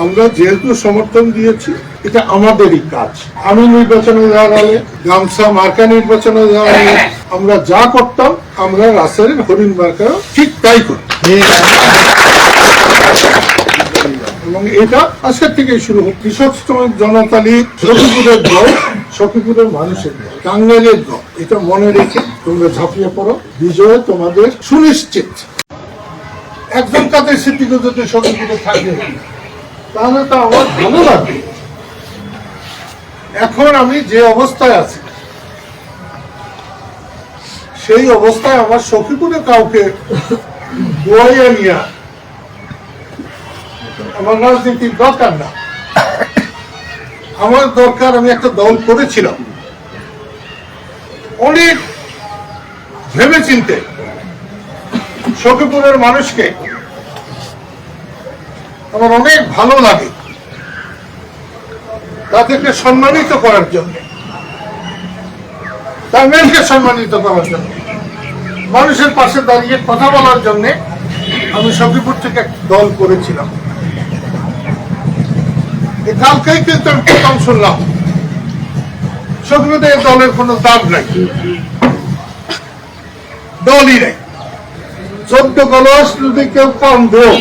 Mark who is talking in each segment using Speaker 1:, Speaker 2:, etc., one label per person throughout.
Speaker 1: আমরা যেহেতু সমর্থন দিয়েছি, এটা আমাদেরই কাজ। আমি নির্বাচনে দাঁড়ালে, গামছা মার্কা নির্বাচনে দাঁড়ালে আমরা যা করতাম, আমরা রাসেলের হরিণ মার্কাও ঠিক তাই করি। এবং এটা আজকের থেকেই শুরু হোক। কৃষক শ্রমিক জনতা লীগ সখীপুরের দল, সখীপুরের মানুষের দল, টাঙ্গাইলের দল। এটা মনে রেখে তোমরা ঝাঁপিয়ে পড়ো, বিজয় তোমাদের সুনিশ্চিত। একজন কাদের স্মৃতিকে যদি সখীপুরে থাকে তাহলে তো আমার ভালো লাগবে। এখন আমি যে অবস্থায় আছি সেই অবস্থায় আমার সখীপুরে কাউকে দোয়াইয়া নিয়া আমার রাজনীতির দরকার না। আমার দরকার, আমি একটা দল করেছিলাম অনেক ভেবে চিনতে, সখীপুরের মানুষকে আমার অনেক ভালো লাগে, তাদেরকে সম্মানিত করার জন্য, তাদেরকে সম্মানিত করার জন্য, মানুষের পাশে দাঁড়িয়ে কথা বলার জন্য আমি সখীপুর থেকে একটা দল করেছিলাম। কালকেই কিন্তু আমি প্রথম শুনলাম সখীপুরে দলের কোনো দাম নাই, দলই নেই। 14 গলস যদি কেউ কম দেও,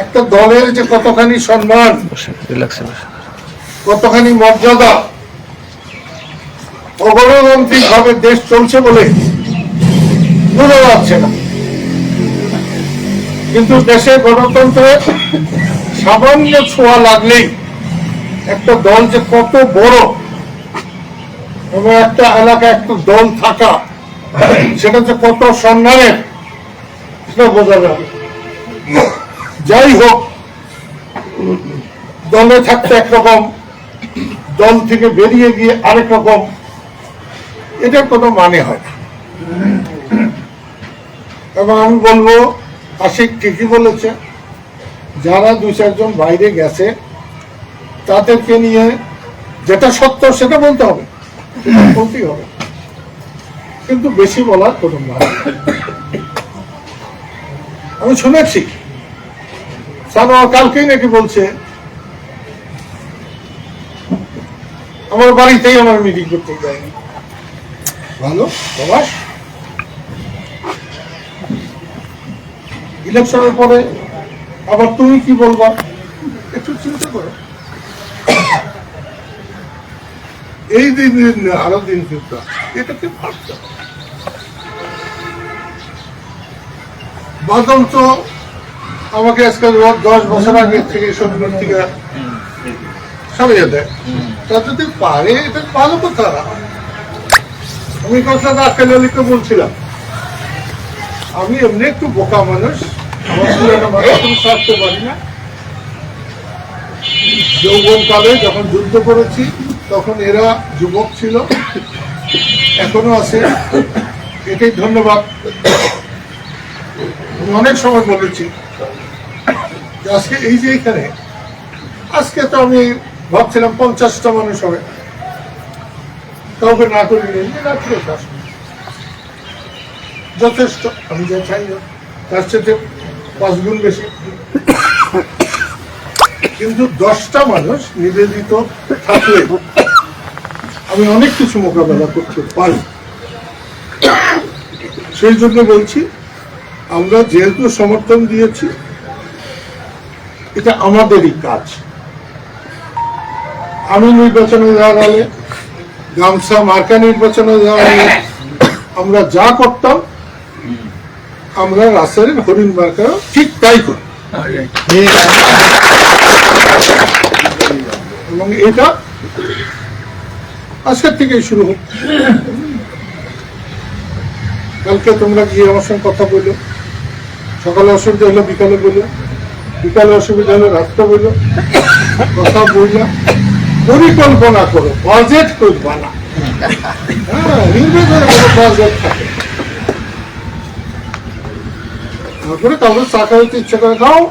Speaker 1: একটা দলের যে কতখানি সম্মান, কতখানি মর্যাদা, অগণতান্ত্রিক ভাবে দেশ চলছে বলে বোঝা যাচ্ছে না। কিন্তু দেশে গণতন্ত্রের সামান্য ছোঁয়া লাগলেই একটা দল যে কত বড় এবং একটা এলাকায় একটা দল থাকা সেটা যে কত সম্মানের সেটা বোঝা যাবে। যাই হোক, দলে থাকতে একরকম, দল থেকে বেরিয়ে গিয়ে আরেক রকম, এটার কোনো মানে হয় না। এবং আমি বলবো, আশিক ঠিকই বলেছে, যারা 2-4 জন বাইরে গেছে তাদেরকে নিয়ে যেটা সত্য সেটা বলতে হবে, বলতেই হবে, কিন্তু বেশি বলার কোনো মানে। আমি শুনেছি সানোয়ার কালকেই নাকি বলছে আমার বাড়িতেই আমার মিটিং করতে যায়নি। ভালো প্রবাস, ইলেকশনের পরে আবার তুমি কি বলবা একটু চিন্তা করো। এই দিন আরো দিন কিন্তু এটাকে ভাবতে হবে। বাদল তো আমাকে আজকে 10 বছর আগে থেকে সরকার থেকে সরিয়ে দেয়, তা যদি পারে এটা ভালো কথা। আমি কথাটা আকেলালিকে বলছিলাম, আমি এমনি একটু বোকা মানুষ, ছাড়তে পারি না। যৌবনকালে যখন যুদ্ধ করেছি তখন এরা যুবক ছিল, এখনো আছে, এটাই ধন্যবাদ। অনেক সময় বলেছি আজকে এই যে এখানে, আজকে তো আমি ভাবছিলাম 50টা মানুষ হবে, কাউকে না করে যথেষ্ট। আমি যা চাই না তার সাথে 5 গুণ বেশি, কিন্তু 10টা মানুষ নিবেদিত থাকলে আমি অনেক কিছু মোকাবেলা করতে পারি। সেই জন্য বলছি, আমরা যেহেতু সমর্থন দিয়েছি, এটা আমাদেরই কাজ। আমি নির্বাচনে দাঁড়ালে, গামছা মার্কা নির্বাচনে দাঁড়ালে আমরা যা করতাম, আমরা রাসেলের হরিণ মার্কাও ঠিক তাই করি। এবং এটা আজকের থেকেই শুরু হোক। কালকে তোমরা গিয়ে আমার সঙ্গে কথা বলো, সকালে অসুবিধা হলো বিকালে বলো, বিকালে অসুবিধা হলো রাত্রে বলো, কথা বললা, পরিকল্পনা করো, বাজেট করবা না। হ্যাঁ, বাজেট থাকে, তারপরে কাউকে চা খাওয়াতে ইচ্ছা করে খাও,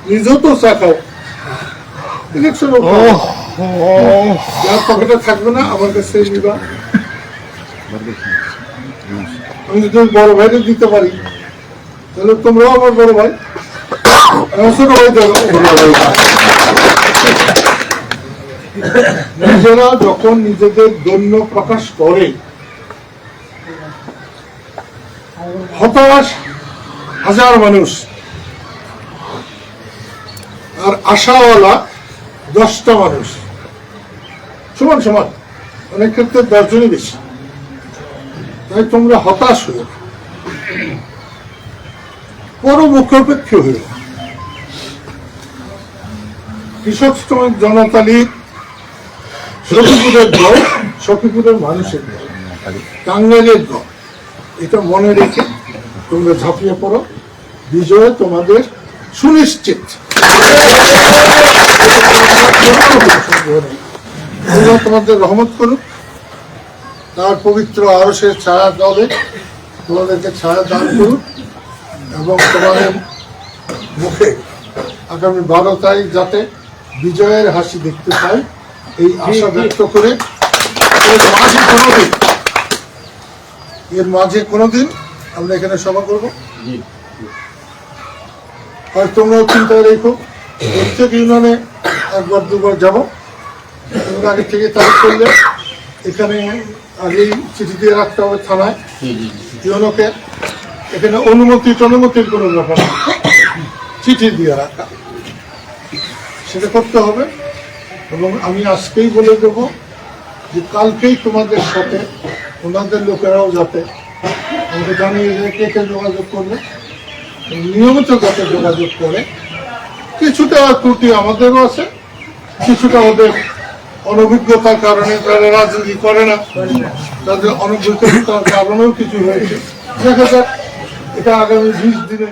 Speaker 1: নিজেও তো চা খাও। ইলেকশন যার পকেটে থাকবে না আমার কাছে নিবা। আমি যদি বড় ভাইকে দিতে পারি তাহলে তোমরাও আমার বড় ভাই। ছোট ভাই দেখো, নিজেরা যখন নিজেদের দৈন্য প্রকাশ করে হতাশ হাজার মানুষ আর আশাওয়ালা 10টা মানুষ, সমান সমান, অনেক ক্ষেত্রে 10 জনই বেশি। তাই তোমরা হতাশ হয়ে পরমুখাপেক্ষী হয়ে কৃষক শ্রমিক জনতা লীগ সখীপুরের দল, সখীপুরের মানুষের দল, টাঙ্গাইলের দল, এটা মনে রেখে তোমরা ঝাঁপিয়ে পড়ো। বিজয় তোমাদের সুনিশ্চিত। আল্লাহ তোমাদের রহমত করুক, তার পবিত্র আরশের ছায়া দলে তোমাদেরকে ছায়া দান করুক এবং তোমাদের মুখে আগামী 12 তারিখ যাতে বিজয়ের হাসি দেখতে পাই এই আশা ব্যক্ত করে এর মাঝে কোনোদিন আমরা এখানে সভা করবো। আর তোমরাও চিন্তায় রেখো, প্রত্যেক ইউনিয়নে 1বার 2বার যাবো। তোমরা আগে থেকে তারিখ করলে এখানে আগেই চিঠি দিয়ে রাখতে হবে থানায় ইউনোকে। এখানে অনুমতির কোনো ব্যাপার না, চিঠি দিয়ে রাখা সেটা করতে হবে। এবং আমি আজকেই বলে দেবো যে কালকেই তোমাদের সাথে ওনাদের লোকেরাও যাতে আমাকে জানিয়ে যে কে কে যোগাযোগ করবে, নিয়মিত যাতে যোগাযোগ করে। কিছুটা ত্রুটি আমাদেরও আছে, কিছুটা ওদের অনভিজ্ঞতার কারণে, তারা রাজনীতি করে না, তাদের অনভিজ্ঞতার কারণেও কিছু হয়েছে। দেখা যাক, এটা আগামী 20 দিনে